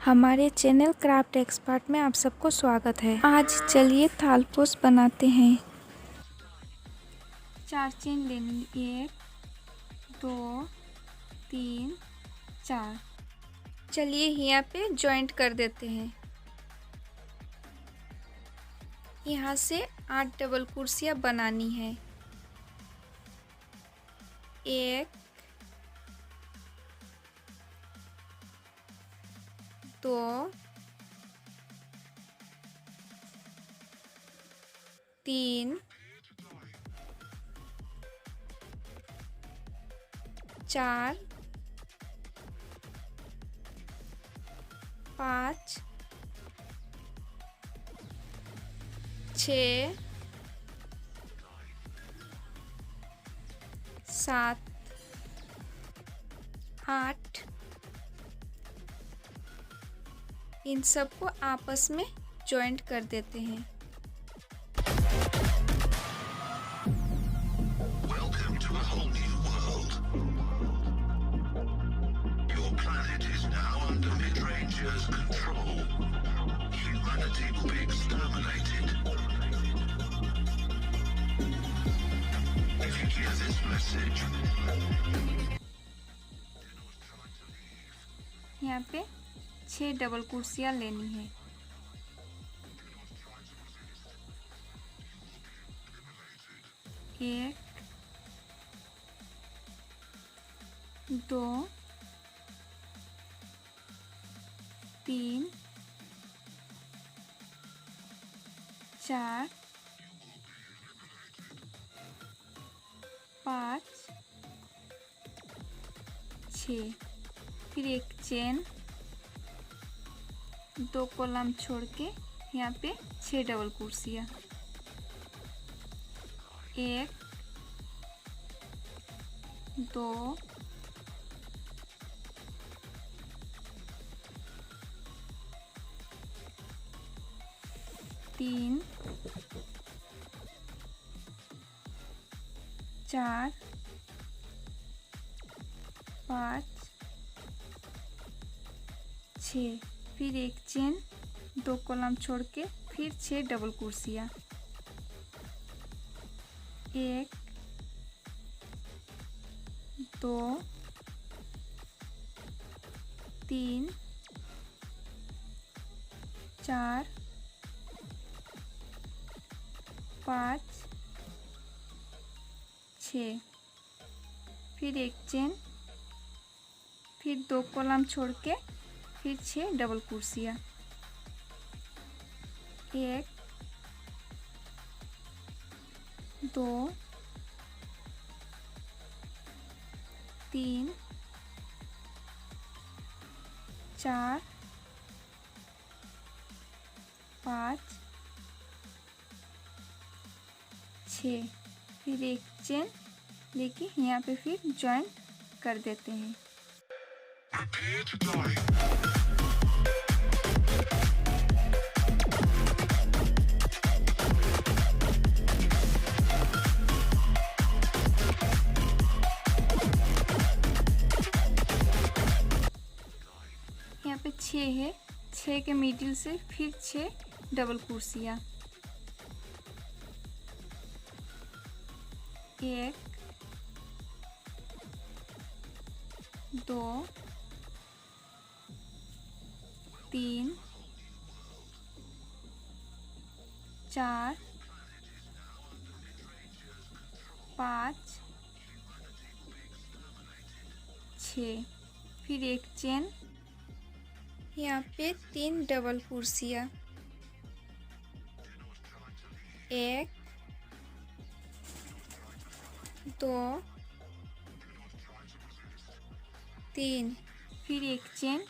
हमारे channel craft expert में आप सबको स्वागत है। आज चलिए थालपोस बनाते हैं। 4 चेन लेनी, 1 2 3 4। चलिए यहाँ पे जॉइंट कर देते हैं। यहाँ से 8 डबल कुर्सियाँ बनानी है। 1 2 3 4 5 6 7 8। इन सबको आपस में जॉइंट कर देते हैं। Welcome to a whole new world. Your planet is now under Midranger's control. Humanity will be exterminated. If you hear this message, यहाँ पे 6 डबल कुर्सियाँ लेनी है। 1 2 3 4 5 6। फिर एक चेन, 2 कॉलम छोड़ के यहाँ पे 6 डबल कुर्सियाँ। 1 2 3 4 5 6। फिर एक चेन, 2 कॉलम छोड़ के फिर 6 डबल कुर्सियाँ। 1 2 3 4 5 6। फिर एक चेन, फिर 2 कॉलम छोड़ के फिर 6 डबल कुर्सियाँ। 1 2 3 4 5 6। फिर एक चेन लेके यहाँ पे फिर जॉइंट कर देते हैं। prepare to die. यहाँ पे 6 है, 6 के मिडिल से फिर 6 डबल कुर्सियाँ। 1 2 3 4 5 6। फिर एक चेन, यहाँ पे 3 डबल कुर्सियाँ। 1 2 3। फिर एक चेन,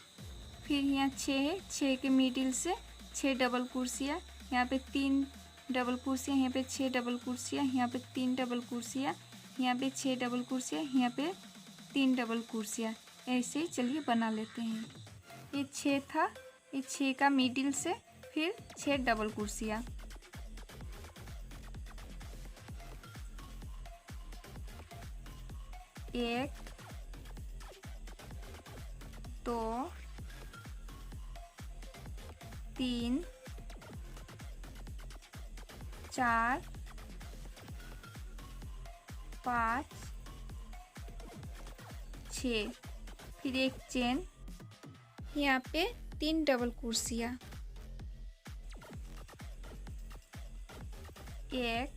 फिर यहाँ 6 है, 6 के मिडिल से 6 डबल कुर्सियाँ। यहाँ पे 3 डबल कुर्सियाँ, यहाँ पे 6 डबल कुर्सियाँ, यहाँ पे 3 डबल कुर्सियाँ, यहाँ पे 6 डबल कुर्सियाँ, यहाँ पे 3 डबल कुर्सियाँ। ऐसे ही चलिए बना लेते हैं। ये 6 था, ये 6 का मिडिल से फिर 6 डबल कुर्सियाँ। 1 2 3 4 5 6, फिर एक चेन, यहाँ पे 3 डबल कुर्सियाँ, 1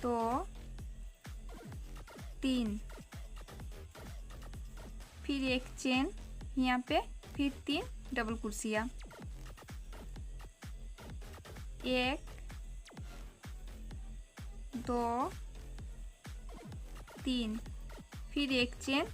2 3, फिर एक चेन, यहाँ पे फिर 3 डबल कुर्सियाँ, 1 2 3, फिर एक चेन,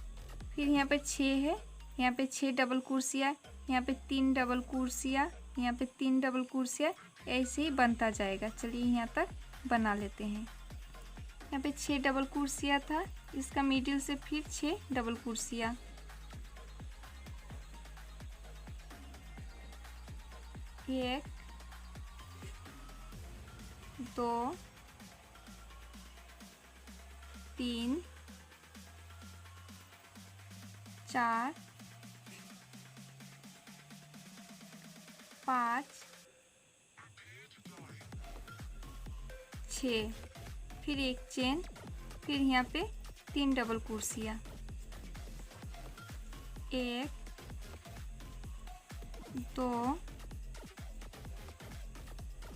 फिर यहाँ पे 6 है, यहाँ पे 6 डबल कुर्सियाँ, यहाँ पे 3 डबल कुर्सियाँ, यहाँ पे 3 डबल कुर्सियाँ, ऐसे ही बनता जाएगा। चलिए यहाँ तक बना लेते हैं। यहाँ पे 6 डबल कुर्सियाँ था, इसका मिडिल से फिर 6 डबल कुर्सियाँ, 1 2 3 4 5 6, फिर एक चेन, फिर यहाँ पे 3 डबल कुर्सियाँ, 1 2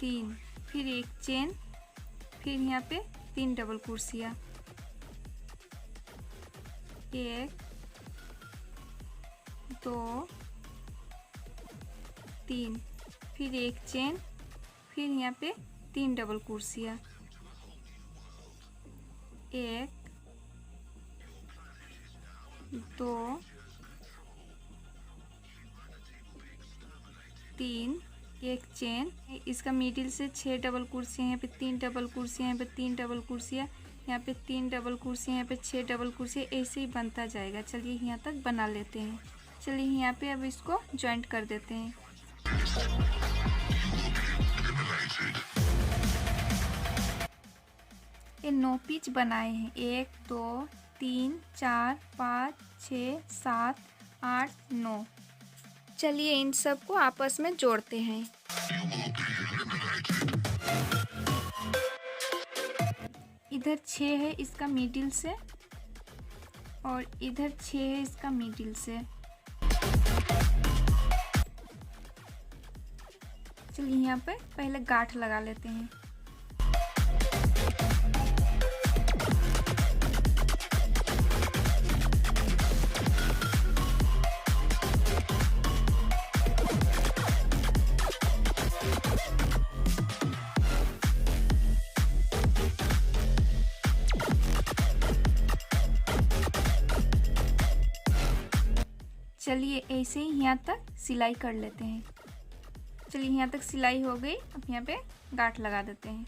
3, फिर एक चेन, फिर यहाँ पे 3 डबल कुर्सियाँ, 1 2 3, फिर एक चेन, फिर यहाँ पे 3 डबल कुर्सियाँ, 1 2 3, एक चेन, इसका मिडिल से 6 डबल कुर्सियाँ, यहाँ पे 3 डबल कुर्सियाँ, यहाँ पे 3 डबल कुर्सियाँ, यहाँ पे 3 डबल कुर्सियाँ, यहाँ पे 6 डबल कुर्सियाँ, ऐसे ही बनता जाएगा। चलिए यहाँ तक बना लेते हैं। चलिए यहाँ पे अब इसको जॉइंट कर देते हैं। ये 9 पीस बनाए हैं, 1 2 3 4 5 6 7 8 9। चलिए इन सब को आपस में जोड़ते हैं। इधर 6 है इसका मिडिल से और इधर 6 है इसका मिडिल से। चलिए यहाँ पे पहले गांठ लगा लेते हैं। चलिए ऐसे ही यहाँ तक सिलाई कर लेते हैं। चलिए यहाँ तक सिलाई हो गई, अब यहाँ पे गांठ लगा देते हैं।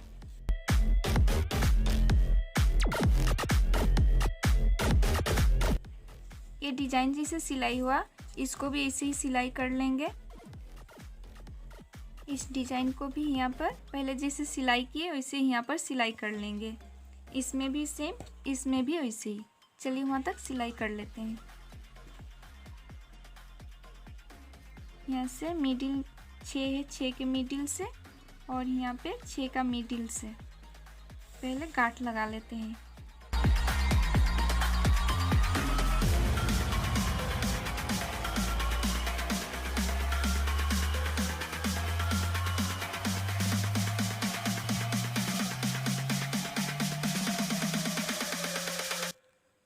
ये डिजाइन जैसे सिलाई हुआ, इसको भी ऐसे ही सिलाई कर लेंगे। इस डिजाइन को भी यहाँ पर पहले जैसे सिलाई किए वैसे ही यहाँ पर सिलाई कर लेंगे। इसमें भी सेम, इसमें भी वैसे ही। चलिए वहाँ तक सिलाई कर लेते हैं। यहाँ से मिडिल 6 है, 6 के मिडिल से और यहाँ पे 6 का मिडिल से पहले गांठ लगा लेते हैं।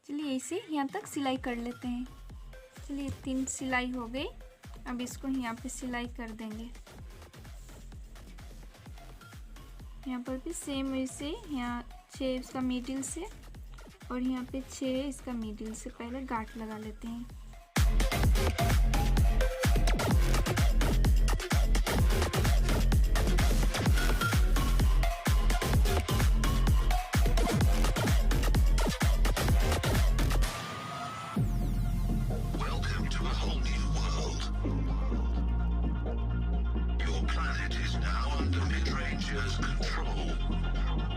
चलिए ऐसे यहाँ तक सिलाई कर लेते हैं। चलिए 3 सिलाई हो गई, अब इसको यहाँ पे सिलाई कर देंगे। यहाँ पर भी सेम वैसे, यहाँ 6 इसका मिडिल से और यहाँ पे 6 इसका मिडिल से पहले गांठ लगा लेते हैं। Welcome to a whole new world. Your planet is now under Midranger's control.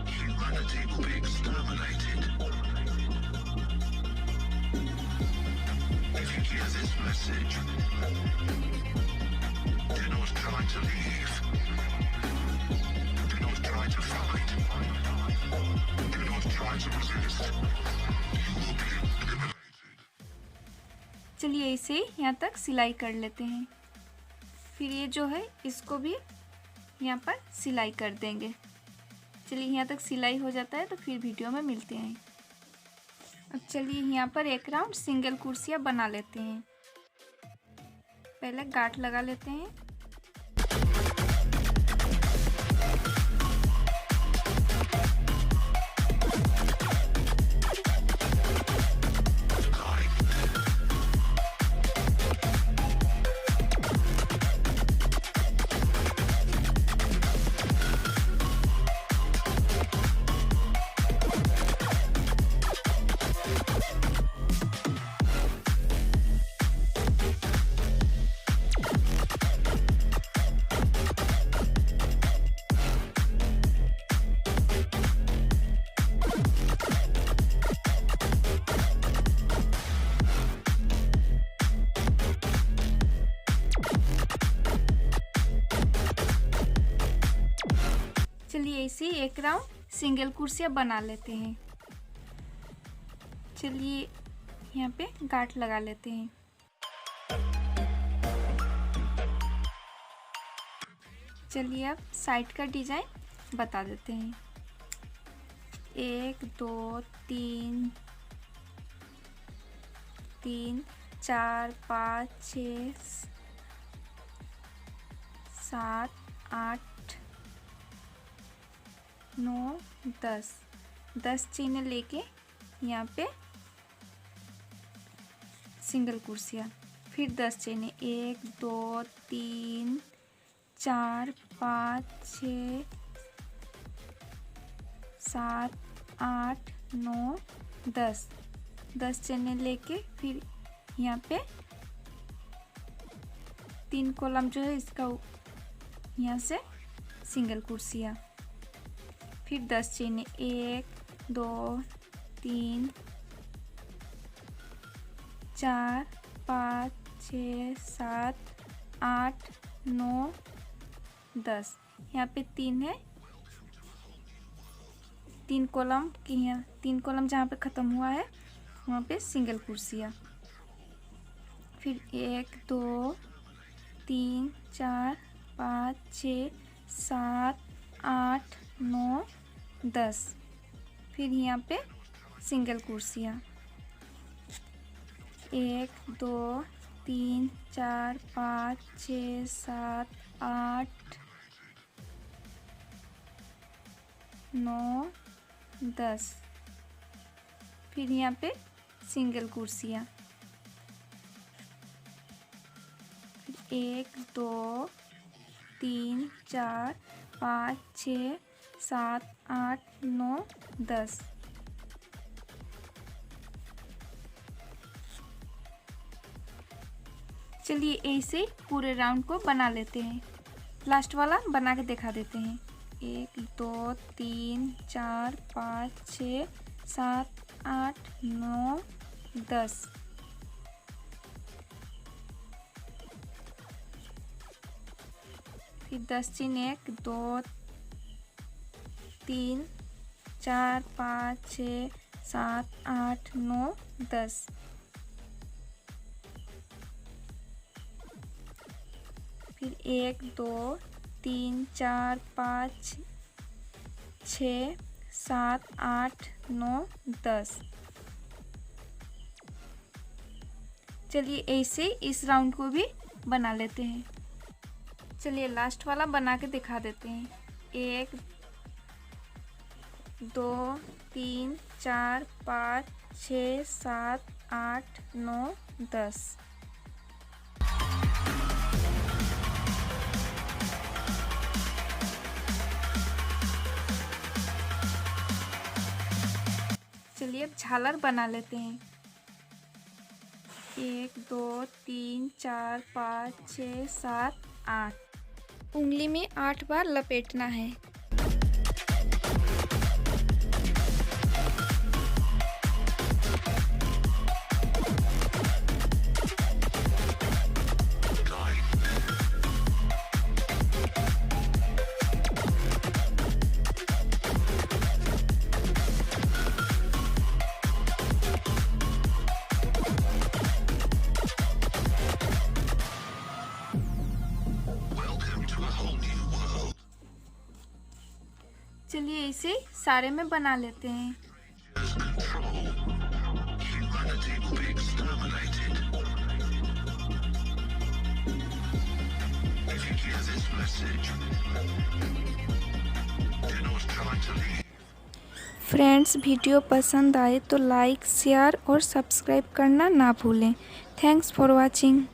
Humanity will be exterminated. If you hear this message, not try to leave. Do not try to fight. Do not try to resist. You will be eliminated. चलिए इसे यहाँ तक सिलाई कर लेते हैं। फिर ये जो है इसको भी यहाँ पर सिलाई कर देंगे। चलिए यहाँ तक सिलाई हो जाता है तो फिर वीडियो में मिलते हैं। अब चलिए यहाँ पर एक राउंड सिंगल कुर्सियाँ बना लेते हैं। पहले गांठ लगा लेते हैं। चलिए इसे एक राउंड सिंगल कुर्सियाँ बना लेते हैं। चलिए यहाँ पे गांठ लगा लेते हैं। चलिए अब साइड का डिजाइन बता देते हैं। 1 2 3 3 4 5 6 7 8 9 10 चेन लेके यहाँ पे सिंगल कुर्सियाँ, फिर 10 चेन 1 2 3 4 5 6 7 8 9 10 चेन लेके फिर यहाँ पे 3 कॉलम जो है इसका यहाँ से सिंगल कुर्सियाँ, फिर 10 चेन 1 2 3 4 5 6 7 8 9 10। यहाँ पे 3 है, 3 कॉलम की यहाँ 3 कॉलम जहाँ पे ख़त्म हुआ है वहाँ पे सिंगल कुर्सियाँ, फिर 1 2 3 4 5 6 7 8 9 10, फिर यहाँ पे सिंगल कुर्सियाँ 1 2 3 4 5 6 7 8 9 10, फिर यहाँ पे सिंगल कुर्सियाँ 1 2 3 4 5 6 7 8 9 10। चलिए ऐसे पूरे राउंड को बना लेते हैं। लास्ट वाला बना के दिखा देते हैं। 1 2 3 4 5 6 7 8 9 10। फिर 10 चेन 1 2 3 4 5 6 7 8 9 10। फिर 1 2 3 4 5 6 7 8 9 10। चलिए ऐसे इस राउंड को भी बना लेते हैं। चलिए लास्ट वाला बना के दिखा देते हैं। 1 2 3 4 5 6 7 8 9 10। चलिए अब झालर बना लेते हैं। 1 2 3 4 5 6 7 8। उंगली में 8 बार लपेटना है। चलिए इसे सारे में बना लेते हैं। Humanity will be exterminated. If you hear this message, then I was trying to leave. Friends, video पसंद आए तो लाइक, शेयर और सब्सक्राइब करना ना भूलें। Thanks for watching.